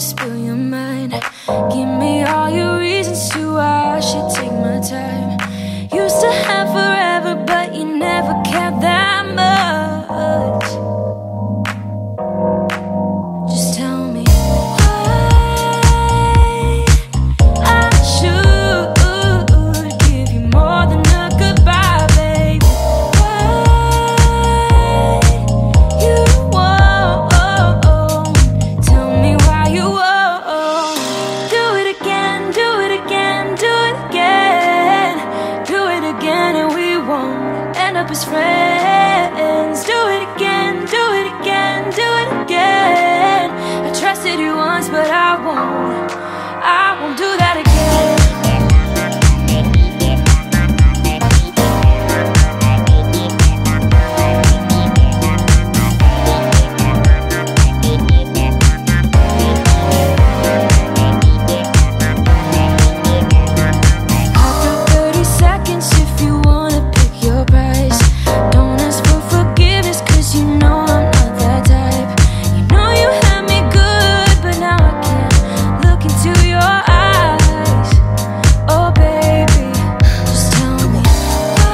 spill your mind. Give me all your reasons to why I should take my time. Used to have forever, but you never cared that much. Just tell me why I should give you more than a goodbye, baby. Why you won't tell me why you won't. Do it again, do it again, do it again. Do it again and we won't end up as friends. Do it again, do it again, do it again. I trusted you once, but I won't do that again. After 30 seconds, if you wanna pick your price, don't ask for forgiveness, 'cause you know I'm not that type. You know you had me good, but now I can't look into your eyes. Oh baby, just tell me why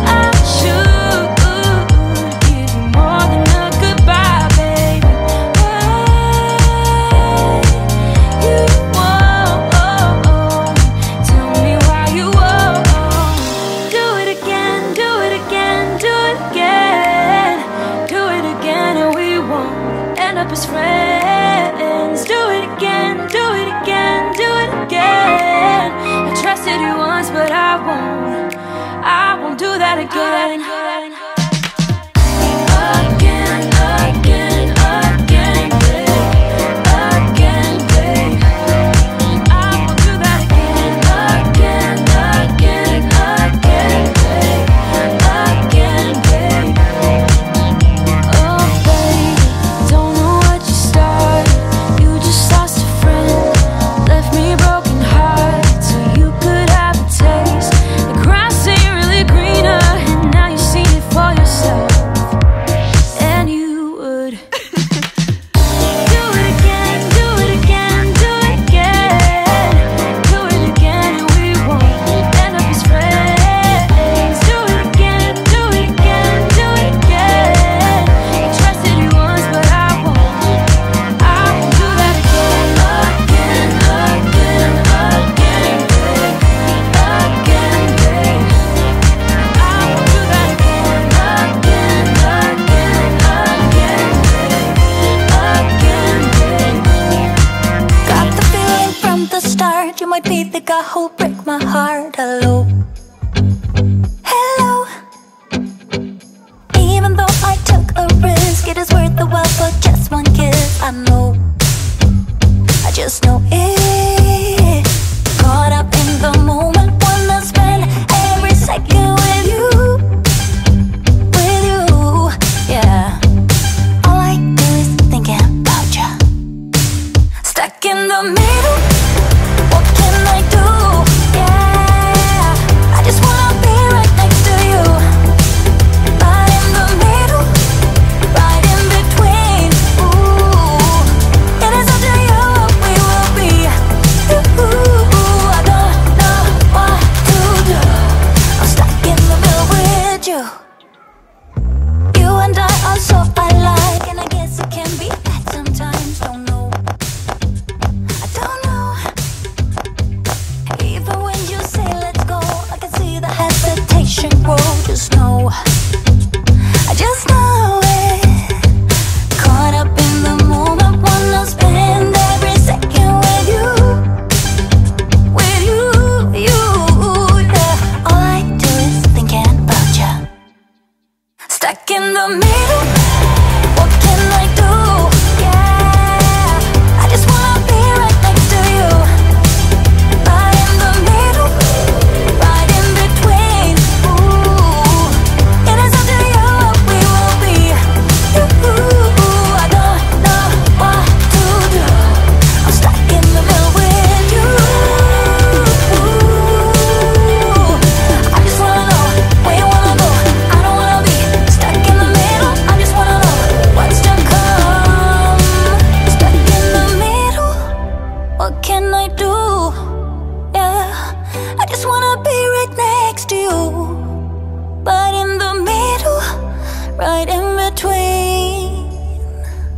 I should give you more than a goodbye, baby. Why you won't tell me why you won't. Do it again, do it again, do it again. Do it again and we won't end up as friends. Do it again, do it again, do it again. I trusted you once, but I won't do that again. Again, again, again, babe. Again, babe. I won't do that again. Again, again, again, babe. Again, babe. Oh baby, don't know what you started. You just lost a friend, left me broken hearted, so you could have a taste. The grass ain't really greener, and now you've seen it for yourself. And you would do it again, do it again, do it again. Do it again and we won't end up as friends. Do it again, do it again, do it again. I trusted you once, but I won't do that again. Again, again, again, babe. Again, babe. I won't do that again. Again, again, again, babe. Again, babe. Got the feeling from the start you might be the guy who'll break my heart. Hello, hello. Even though I took a risk, it is worth the while for just one kiss. I know, I just know it. Caught up in the moment, wanna spend every second with you, yeah. All I do is thinking about you. Stuck in the middle, what can I do? Yeah,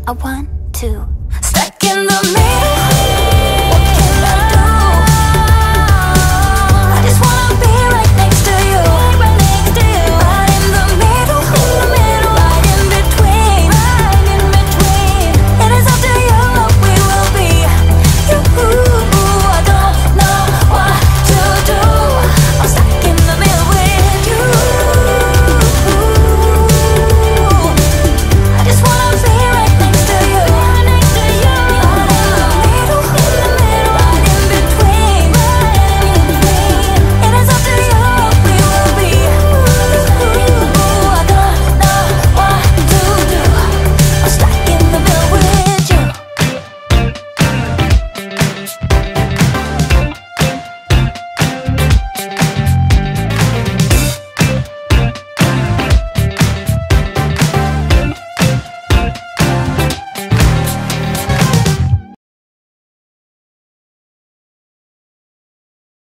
A 1, 2,